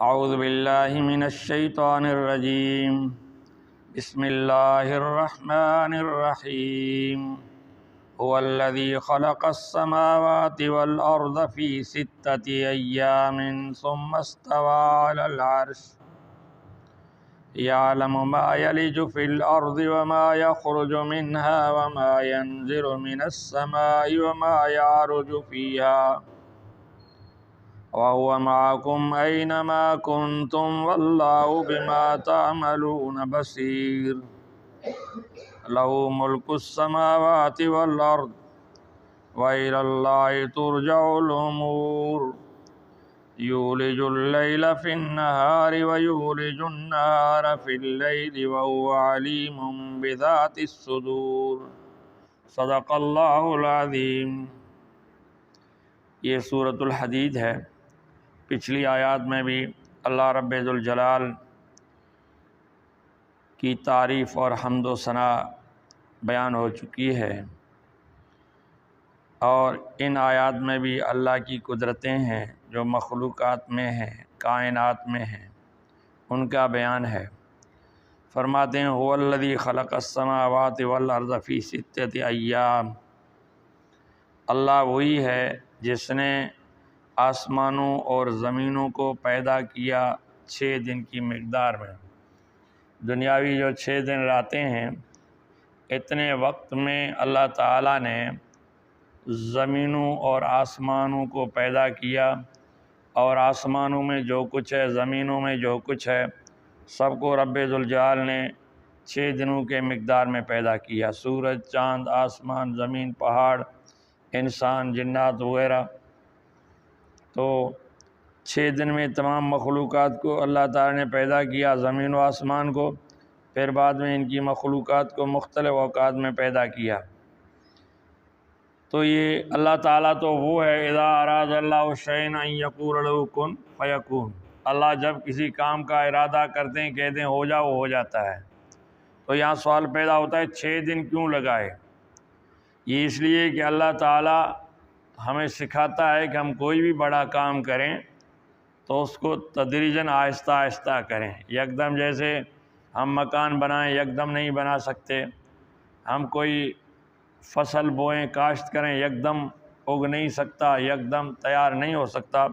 اعوذ باللہ من الشیطان الرجیم بسم اللہ الرحمن الرحیم هو الذی خلق السماوات والارض فی ستۃ ایام ثم استوى علی العرش یعلم ما یلج فی الارض وما یخرج منها وما ینزل من السماء وما یعرج فیها وَهُوَ مَعَكُمْ أَيْنَمَا كُنْتُمْ وَاللَّهُ بِمَا تَعْمَلُونَ بَصِيرٌ لَهُ مُلْكُ السَّمَاوَاتِ وَالْأَرْضِ وَإِلَى اللَّهِ تُرْجَعُ الْأُمُورُ يُولِجُ اللَّيْلَ فِي النَّهَارِ وَيُولِجُ النَّهَارَ فِي اللَّيْلِ وَهُوَ عَلِيمٌ بِذَاتِ الصُّدُورِ صدق اللہ العظیم۔ یہ سورۃ الحدید ہے۔ پچھلی آیات میں بھی اللہ رب ذوالجلال کی تعریف اور حمد و ثنا بیان ہو چکی ہے، اور ان آیات میں بھی اللہ کی قدرتیں ہیں جو مخلوقات میں ہیں، کائنات میں ہیں، ان کا بیان ہے۔ فرماتے ہیں هو الذی خلق السماوات والارض فی ستۃ ایام، اللہ وہی ہے جس نے آسمانوں اور زمینوں کو پیدا کیا 6 دن کی مقدار میں۔ دنیاوی جو 6 دن راتیں ہیں، اتنے وقت میں اللہ تعالیٰ نے زمینوں اور آسمانوں کو پیدا کیا، اور آسمانوں میں جو کچھ ہے، زمینوں میں جو کچھ ہے، سب کو رب ذوالجلال نے 6 دنوں کے مقدار میں پیدا کیا۔ سورج، چاند، آسمان، زمین، پہاڑ، انسان، جنات وغیرہ، تو 6 دن میں تمام مخلوقات کو اللہ تعالیٰ نے پیدا کیا، زمین و آسمان کو، پھر بعد میں ان کی مخلوقات کو مختلف اوقات میں پیدا کیا۔ تو یہ اللہ تعالیٰ تو وہ ہے اذا اراد اللہ شیئا ان یقول له کن فیکون، اللہ جب کسی کام کا ارادہ کرتے ہیں، کہتے ہیں ہو جا، وہ ہو جاتا ہے۔ تو یہاں سوال پیدا ہوتا ہے 6 دن کیوں لگائے؟ یہ اس لیے کہ اللہ تعالیٰ ہمیں سکھاتا ہے کہ ہم کوئی بھی بڑا کام کریں تو اس کو تدریجاً آہستہ آہستہ کریں۔ یکدم جیسے ہم مکان بنائیں، یکدم نہیں بنا سکتے۔ ہم کوئی فصل بوئیں، کاشت کریں، یکدم اگ نہیں سکتا، یکدم تیار نہیں ہو سکتا۔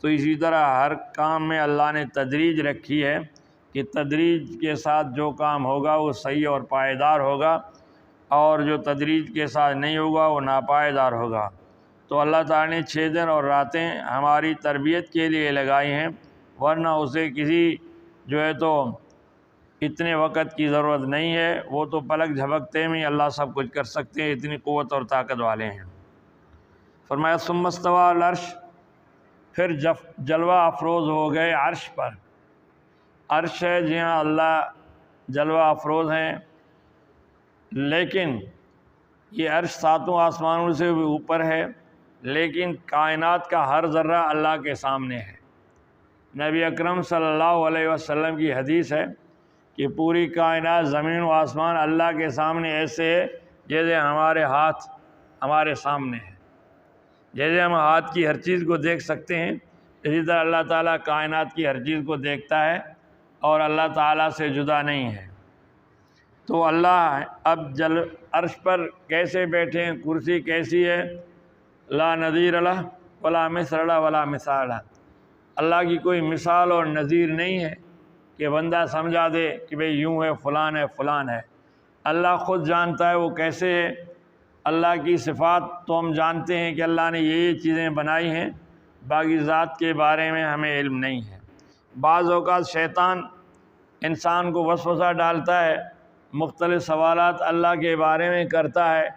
تو اسی طرح ہر کام میں اللہ نے تدریج رکھی ہے کہ تدریج کے ساتھ جو کام ہوگا وہ صحیح اور پائیدار ہوگا، اور جو تدریج کے ساتھ نہیں ہوگا وہ ناپائیدار ہوگا۔ تو اللہ تعالیٰ نے 6 دن اور راتیں ہماری تربیت کے لیے لگائی ہیں، ورنہ اسے کسی جو ہے تو اتنے وقت کی ضرورت نہیں ہے، وہ تو پلک جھپکتے میں اللہ سب کچھ کر سکتے ہیں، اتنی قوت اور طاقت والے ہیں۔ فرمایا ثم استوى علی العرش، پھر جلوہ افروز ہو گئے عرش پر۔ عرش ہے جہاں اللہ جلوہ افروز ہیں، لیکن یہ عرش 7 آسمانوں سے بھی اوپر ہے، لیکن کائنات کا ہر ذرہ اللہ کے سامنے ہے۔ نبی اکرم صلی اللہ علیہ وسلم کی حدیث ہے کہ پوری کائنات، زمین و آسمان اللہ کے سامنے ایسے ہے جیسے ہمارے ہاتھ ہمارے سامنے ہے۔ جیسے ہم ہاتھ کی ہر چیز کو دیکھ سکتے ہیں، اسی طرح اللہ تعالیٰ کائنات کی ہر چیز کو دیکھتا ہے اور اللہ تعالیٰ سے جدا نہیں ہے۔ تو اللہ اب عرش پر کیسے بیٹھے ہیں، کرسی کیسی ہے، لا نظیر لہ ولا مثل لہ ولا مثال لہ، اللہ کی کوئی مثال اور نظیر نہیں ہے کہ بندہ سمجھا دے کہ بھئی یوں ہے، فلان ہے، فلان ہے۔ اللہ خود جانتا ہے وہ کیسے ہے۔ اللہ کی صفات تو ہم جانتے ہیں کہ اللہ نے یہ چیزیں بنائی ہیں، باقی ذات کے بارے میں ہمیں علم نہیں ہے۔ بعض اوقات شیطان انسان کو وسوسہ ڈالتا ہے، مختلف سوالات اللہ کے بارے میں کرتا ہے،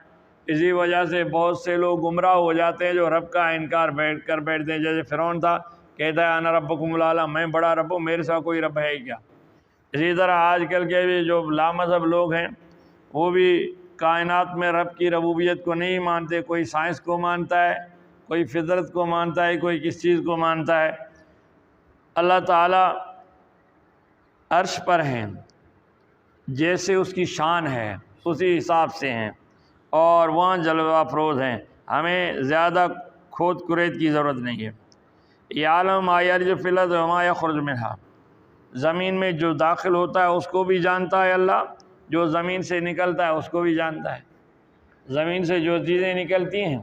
اسی وجہ سے بہت سے لوگ گمراہ ہو جاتے ہیں جو رب کا انکار کر بیٹھتے ہیں۔ جیسے فرعون تھا، کہتا ہے انا ربکم الاعلی، میں بڑا رب ہوں، میرے ساتھ کوئی رب ہے کیا؟ اسی طرح آج کل کے بھی جو لامذہب لوگ ہیں، وہ بھی کائنات میں رب کی ربوبیت کو نہیں مانتے، کوئی سائنس کو مانتا ہے، کوئی فطرت کو مانتا ہے، کوئی کس چیز کو مانتا ہے۔ اللہ تعالیٰ عرش پر ہیں، جیسے اس کی شان ہے اسی حساب سے ہیں، اور وہاں جلوہ افروز ہیں، ہمیں زیادہ کھود کرید کی ضرورت نہیں ہے۔ یعلم ما یلج فی الارض وما یخرج منہا، زمین میں جو داخل ہوتا ہے اس کو بھی جانتا ہے اللہ، جو زمین سے نکلتا ہے اس کو بھی جانتا ہے۔ زمین سے جو چیزیں نکلتی ہیں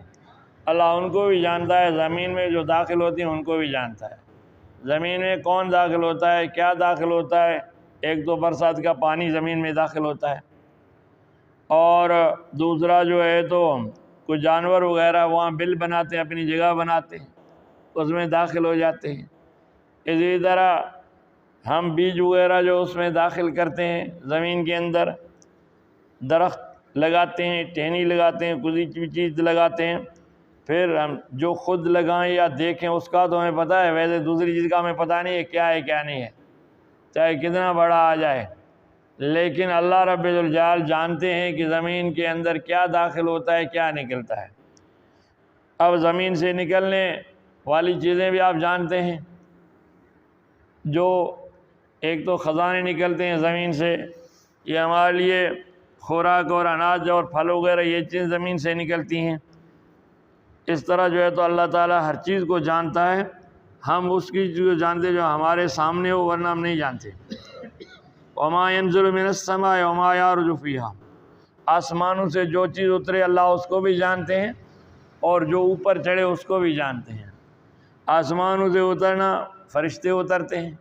اللہ ان کو بھی جانتا ہے، زمین میں جو داخل ہوتی ہیں ان کو بھی جانتا ہے۔ زمین میں کون داخل ہوتا ہے، کیا داخل ہوتا ہے؟ ایک تو برسات کا پانی زمین میں داخل ہوتا ہے، اور دوسرا جو ہے تو کچھ جانور وغیرہ وہاں بل بناتے ہیں، اپنی جگہ بناتے ہیں، اس میں داخل ہو جاتے ہیں۔ اسی طرح ہم بیج وغیرہ جو اس میں داخل کرتے ہیں زمین کے اندر، درخت لگاتے ہیں، ٹہنی لگاتے ہیں، کسی بھی چیز لگاتے ہیں، پھر ہم جو خود لگائیں یا دیکھیں اس کا تو ہمیں پتہ ہے، ویسے دوسری چیز کا ہمیں پتہ نہیں ہے کیا نہیں ہے، چاہے کتنا بڑا آ جائے، لیکن اللہ رب الجلال جانتے ہیں کہ زمین کے اندر کیا داخل ہوتا ہے کیا نکلتا ہے۔ اب زمین سے نکلنے والی چیزیں بھی آپ جانتے ہیں، جو ایک تو خزانے نکلتے ہیں زمین سے، یہ ہمارے لیے خوراک اور اناج اور پھل وغیرہ یہ چیز زمین سے نکلتی ہیں۔ اس طرح جو ہے تو اللہ تعالیٰ ہر چیز کو جانتا ہے، ہم اس کی جو جانتے جو ہمارے سامنے ہو، ورنہ ہم نہیں جانتے۔ وما ينزل من السماء وما يعرج فيها، آسمانوں سے جو چیز اترے اللہ اس کو بھی جانتے ہیں، اور جو اوپر چڑھے اس کو بھی جانتے ہیں۔ آسمانوں سے اترنا فرشتے اترتے ہیں،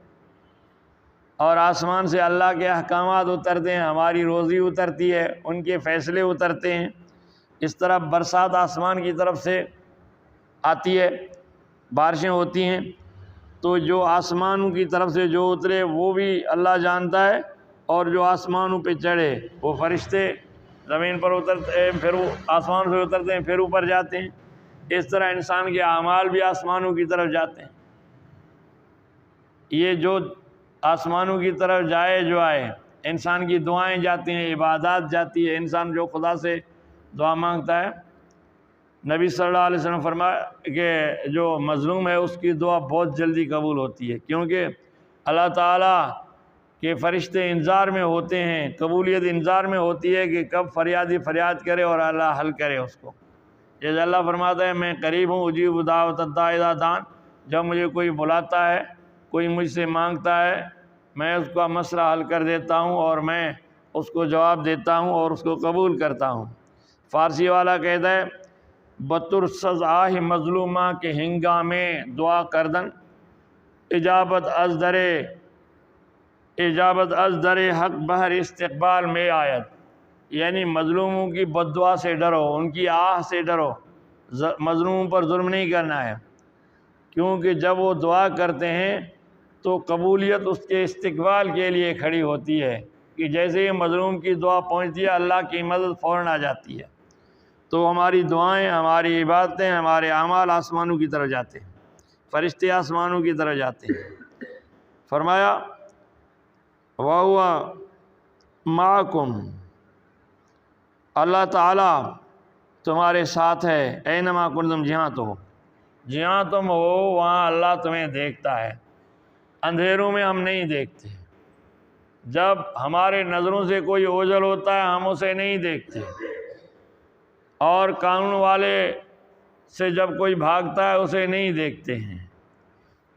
اور آسمان سے اللہ کے احکامات اترتے ہیں، ہماری روزی اترتی ہے، ان کے فیصلے اترتے ہیں۔ اس طرح برسات آسمان کی طرف سے آتی ہے، بارشیں ہوتی ہیں، تو جو آسمانوں کی طرف سے جو اترے وہ بھی اللہ جانتا ہے، اور جو آسمانوں پہ چڑھے وہ فرشتے زمین پر اترتے ہیں، پھر وہ آسمان سے اترتے ہیں، پھر اوپر جاتے ہیں۔ اس طرح انسان کے اعمال بھی آسمانوں کی طرف جاتے ہیں۔ یہ جو آسمانوں کی طرف جائے جو آئے، انسان کی دعائیں جاتی ہیں، عبادات جاتی ہے، انسان جو خدا سے دعا مانگتا ہے، نبی صلی اللہ علیہ وسلم فرمایا کہ جو مظلوم ہے اس کی دعا بہت جلدی قبول ہوتی ہے، کیونکہ اللہ تعالیٰ کے فرشتے انتظار میں ہوتے ہیں، قبولیت انتظار میں ہوتی ہے کہ کب فریادی فریاد کرے اور اللہ حل کرے اس کو۔ جیسے اللہ فرماتا ہے میں قریب ہوں، اجیب دعوت الداعی اذا دعان، جب مجھے کوئی بلاتا ہے، کوئی مجھ سے مانگتا ہے، میں اس کا مسئلہ حل کر دیتا ہوں، اور میں اس کو جواب دیتا ہوں اور اس کو قبول کرتا ہوں۔ فارسی والا کہتا ہے بترسز آہ مظلومہ کے ہنگامے دعا کردن، اجابت از در حق بہر استقبال میں آیت، یعنی مظلوموں کی بد دعا سے ڈرو، ان کی آہ سے ڈرو، مظلوموں پر ظلم نہیں کرنا ہے، کیونکہ جب وہ دعا کرتے ہیں تو قبولیت اس کے استقبال کے لیے کھڑی ہوتی ہے، کہ جیسے ہی مظلوم کی دعا پہنچتی ہے اللہ کی مدد فوراً آ جاتی ہے۔ تو ہماری دعائیں، ہماری عبادتیں، ہمارے اعمال آسمانوں کی طرف جاتے ہیں، فرشتے آسمانوں کی طرف جاتے ہیں۔ فرمایا وَهُوَ مَعَكُمْ، اللہ تعالیٰ تمہارے ساتھ ہے، اینما کنتم، جہاں تم ہو وہاں اللہ تمہیں دیکھتا ہے۔ اندھیروں میں ہم نہیں دیکھتے، جب ہمارے نظروں سے کوئی اوجھل ہوتا ہے ہم اسے نہیں دیکھتے، اور قانون والے سے جب کوئی بھاگتا ہے اسے نہیں دیکھتے ہیں،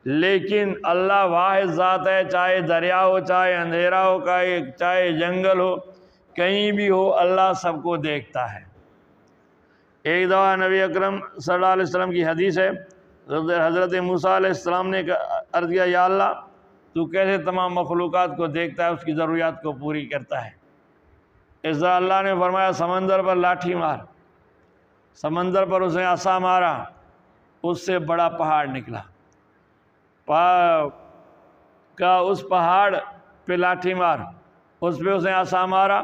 لیکن اللہ واحد ذات ہے، چاہے دریا ہو، چاہے اندھیرا ہو، چاہے جنگل ہو، کہیں بھی ہو، اللہ سب کو دیکھتا ہے۔ ایک دفعہ نبی اکرم صلی اللہ علیہ وسلم کی حدیث ہے، حضرت موسیٰ علیہ السلام نے عرض کیا یا اللہ تو کیسے تمام مخلوقات کو دیکھتا ہے، اس کی ضروریات کو پوری کرتا ہے؟ اس طرح اللہ نے فرمایا سمندر پر لاٹھی مار، سمندر پر اس نے عصا مارا، اس سے بڑا پہاڑ نکلا، اس پہاڑ پہ لاٹھی مار، اس پہ اس نے عصا مارا،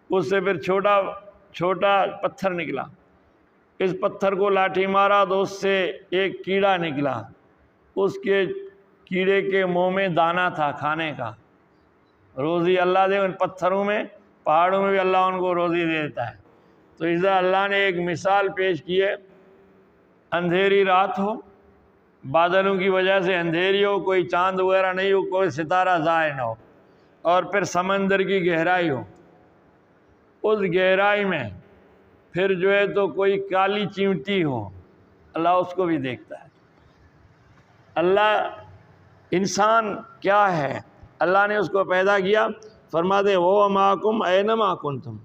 اس سے پھر چھوٹا پتھر نکلا، اس پتھر کو لاٹھی مارا تو اس سے ایک کیڑا نکلا، اس کے کیڑے کے منہ میں دانہ تھا کھانے کا، روزی اللہ دے ان پتھروں میں، پہاڑوں میں بھی اللہ ان کو روزی دیتا ہے۔ تو اس طرح اللہ نے ایک مثال پیش کی ہے، اندھیری رات ہو، بادلوں کی وجہ سے اندھیری ہو، کوئی چاند وغیرہ نہیں ہو، کوئی ستارہ ظاہر نہ ہو، اور پھر سمندر کی گہرائی ہو، اس گہرائی میں پھر جو ہے تو کوئی کالی چیونٹی ہو، اللہ اس کو بھی دیکھتا ہے۔ اللہ انسان کیا ہے؟ اللہ نے اس کو پیدا کیا، فرماتے وہ معکم اینما کنتم،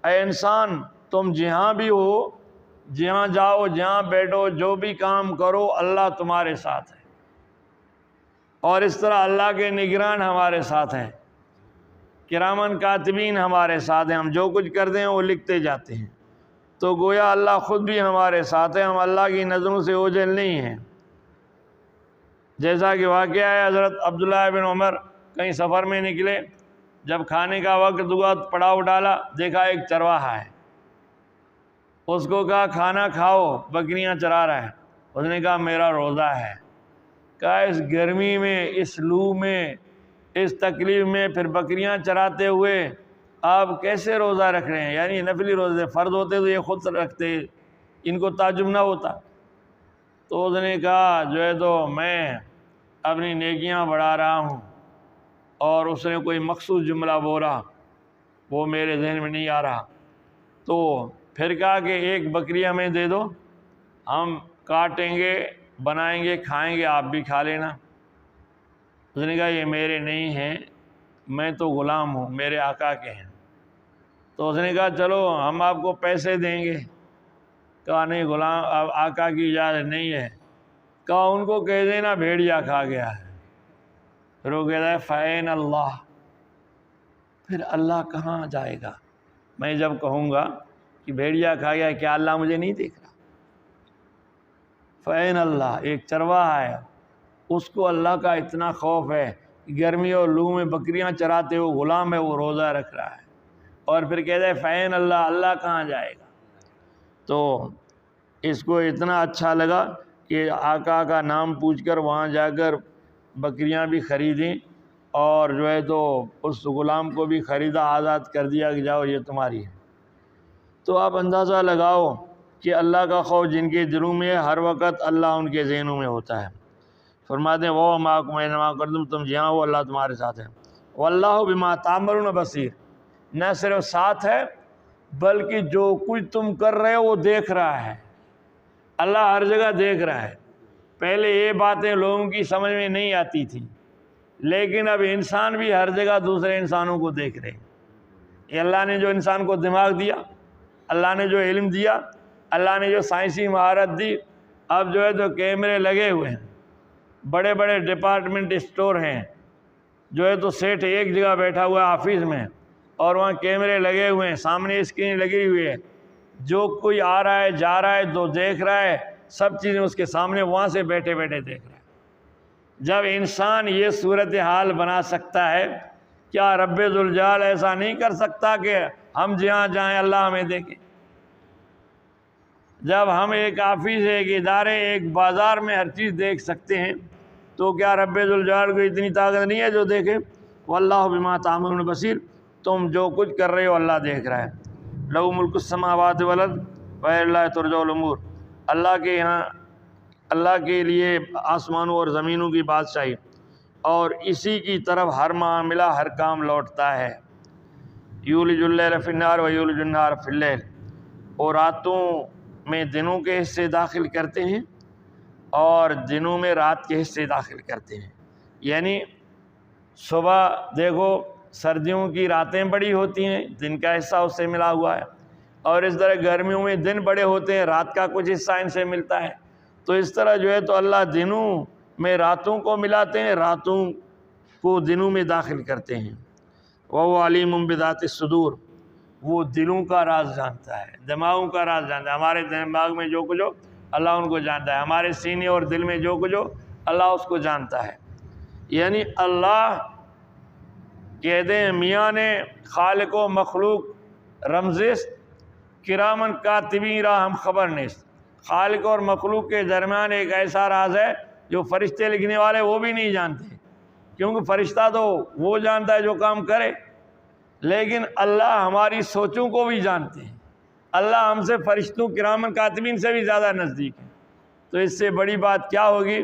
اے انسان تم جہاں بھی ہو، جہاں جاؤ، جہاں بیٹھو، جو بھی کام کرو، اللہ تمہارے ساتھ ہے۔ اور اس طرح اللہ کے نگران ہمارے ساتھ ہیں، کرامن کاتبین ہمارے ساتھ ہیں، ہم جو کچھ کرتے ہیں وہ لکھتے جاتے ہیں۔ تو گویا اللہ خود بھی ہمارے ساتھ ہے، ہم اللہ کی نظروں سے اوجھل نہیں ہیں۔ جیسا کہ واقعہ ہے، حضرت عبداللہ بن عمر کہیں سفر میں نکلے، جب کھانے کا وقت ہوا پڑاؤ ڈالا، دیکھا ایک چرواہا ہے، اس کو کہا کھانا کھاؤ، بکریاں چرا رہا ہے۔ اس نے کہا میرا روزہ ہے۔ کہا اس گرمی میں، اس لو میں، اس تکلیف میں پھر بکریاں چراتے ہوئے آپ کیسے روزہ رکھ رہے ہیں؟ یعنی نفلی روزے، فرض ہوتے تو یہ خود رکھتے، ان کو تعجب نہ ہوتا۔ تو اس نے کہا جو ہے تو میں اپنی نیکیاں بڑھا رہا ہوں، اور اس نے کوئی مخصوص جملہ بولا، وہ میرے ذہن میں نہیں آ رہا۔ تو پھر کہا کہ ایک بکری ہمیں دے دو، ہم کاٹیں گے، بنائیں گے، کھائیں گے، آپ بھی کھا لینا۔ اس نے کہا یہ میرے نہیں ہیں، میں تو غلام ہوں، میرے آقا کے ہیں۔ تو اس نے کہا چلو ہم آپ کو پیسے دیں گے۔ کہا نہیں، غلام آقا کی اجازت نہیں ہے۔ کہا ان کو کہہ دینا بھیڑیا کھا گیا ہے۔ پھر وہ کہتا ہے فَأَيْنَ اللہ، پھر اللہ کہاں جائے گا؟ میں جب کہوں گا کہ بھیڑیا کھا گیا، کیا اللہ مجھے نہیں دیکھ رہا؟ فَأَيْنَ اللہ، ایک چرواہا ہے، اس کو اللہ کا اتنا خوف ہے، گرمی اور لو میں بکریاں چراتے ہوئے غلام ہے، وہ روزہ رکھ رہا ہے، اور پھر کہتا ہے فَأَيْنَ اللہ، اللہ کہاں جائے گا؟ تو اس کو اتنا اچھا لگا کہ آقا کا نام پوچھ کر وہاں جا کر بکریاں بھی خریدیں، اور جو ہے تو اس غلام کو بھی خریدا، آزاد کر دیا کہ جاؤ یہ تمہاری ہے۔ تو آپ اندازہ لگاؤ کہ اللہ کا خوف جن کے دلوں میں ہے، ہر وقت اللہ ان کے ذہنوں میں ہوتا ہے۔ فرماتے ہیں وہ معکم اینما کنتم، تم جہاں ہو اللہ تمہارے ساتھ ہے۔ واللہ بما تعملون بصیر، نہ صرف ساتھ ہے بلکہ جو کچھ تم کر رہے ہو وہ دیکھ رہا ہے۔ اللہ ہر جگہ دیکھ رہا ہے۔ پہلے یہ باتیں لوگوں کی سمجھ میں نہیں آتی تھی، لیکن اب انسان بھی ہر جگہ دوسرے انسانوں کو دیکھ رہے ہیں۔ یہ اللہ نے جو انسان کو دماغ دیا، اللہ نے جو علم دیا، اللہ نے جو سائنسی مہارت دی، اب جو ہے تو کیمرے لگے ہوئے ہیں، بڑے بڑے ڈپارٹمنٹ اسٹور ہیں، جو ہے تو سیٹ ایک جگہ بیٹھا ہوا ہے آفس میں، اور وہاں کیمرے لگے ہوئے ہیں، سامنے اسکرین لگی ہوئی ہے، جو کوئی آ رہا ہے جا رہا ہے تو دیکھ رہا ہے، سب چیزیں اس کے سامنے، وہاں سے بیٹھے بیٹھے دیکھ رہا ہے۔ جب انسان یہ صورتحال بنا سکتا ہے، کیا رب ذوالجلال ایسا نہیں کر سکتا کہ ہم جہاں جائیں اللہ ہمیں دیکھیں؟ جب ہم ایک آفس، ایک ادارے، ایک بازار میں ہر چیز دیکھ سکتے ہیں، تو کیا رب ذوالجلال کو اتنی طاقت نہیں ہے جو دیکھے؟ واللہ بما تعملون بصیر، تم جو کچھ کر رہے ہو اللہ دیکھ رہا ہے۔ لہ ملک السماوات والارض وإلی اللہ ترجع الامور، اللہ کے یہاں، اللہ کے لیے آسمانوں اور زمینوں کی بادشاہی، اور اسی کی طرف ہر معاملہ، ہر کام لوٹتا ہے۔ یولج اللیل فی النہار ویولج النہار فی اللیل، اور راتوں میں دنوں کے حصے داخل کرتے ہیں اور دنوں میں رات کے حصے داخل کرتے ہیں۔ یعنی صبح دیکھو سردیوں کی راتیں بڑی ہوتی ہیں، دن کا حصہ اس سے ملا ہوا ہے، اور اس طرح گرمیوں میں دن بڑے ہوتے ہیں، رات کا کچھ حصہ ان سے ملتا ہے۔ تو اس طرح جو ہے تو اللہ دنوں میں راتوں کو ملاتے ہیں، راتوں کو دنوں میں داخل کرتے ہیں۔ وَهُوَ عَلِيمٌ بِذَاتِ الصُّدُورِ، وہ دلوں کا راز جانتا ہے، دماغوں کا راز جانتا ہے۔ ہمارے دماغ میں جو کچھ ہو اللہ ان کو جانتا ہے، ہمارے سینے اور دل میں جو کچھ ہو اللہ اس کو جانتا ہے۔ یعنی اللہ کہتے ہیں میاں نے خالق و مخلوق رمزست، کرامن کاتبین را ہم خبر نیست، خالق اور مخلوق کے درمیان ایک ایسا راز ہے جو فرشتے لکھنے والے وہ بھی نہیں جانتے، کیونکہ فرشتہ تو وہ جانتا ہے جو کام کرے، لیکن اللہ ہماری سوچوں کو بھی جانتے ہیں۔ اللہ ہم سے فرشتوں کرامن کاتبین سے بھی زیادہ نزدیک ہے۔ تو اس سے بڑی بات کیا ہوگی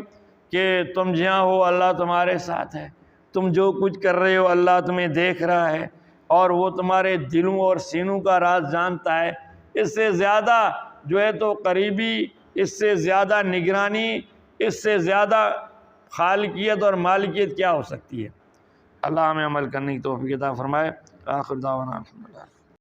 کہ تم جہاں ہو اللہ تمہارے ساتھ ہے، تم جو کچھ کر رہے ہو اللہ تمہیں دیکھ رہا ہے، اور وہ تمہارے دلوں اور سینوں کا راز جانتا ہے۔ اس سے زیادہ جو ہے تو قریبی، اس سے زیادہ نگرانی اس سے زیادہ خالقیت اور مالکیت کیا ہو سکتی ہے؟ اللہ ہمیں عمل کرنے کی توفیق عطا فرمائے۔ آخر دعوانا الحمدللہ۔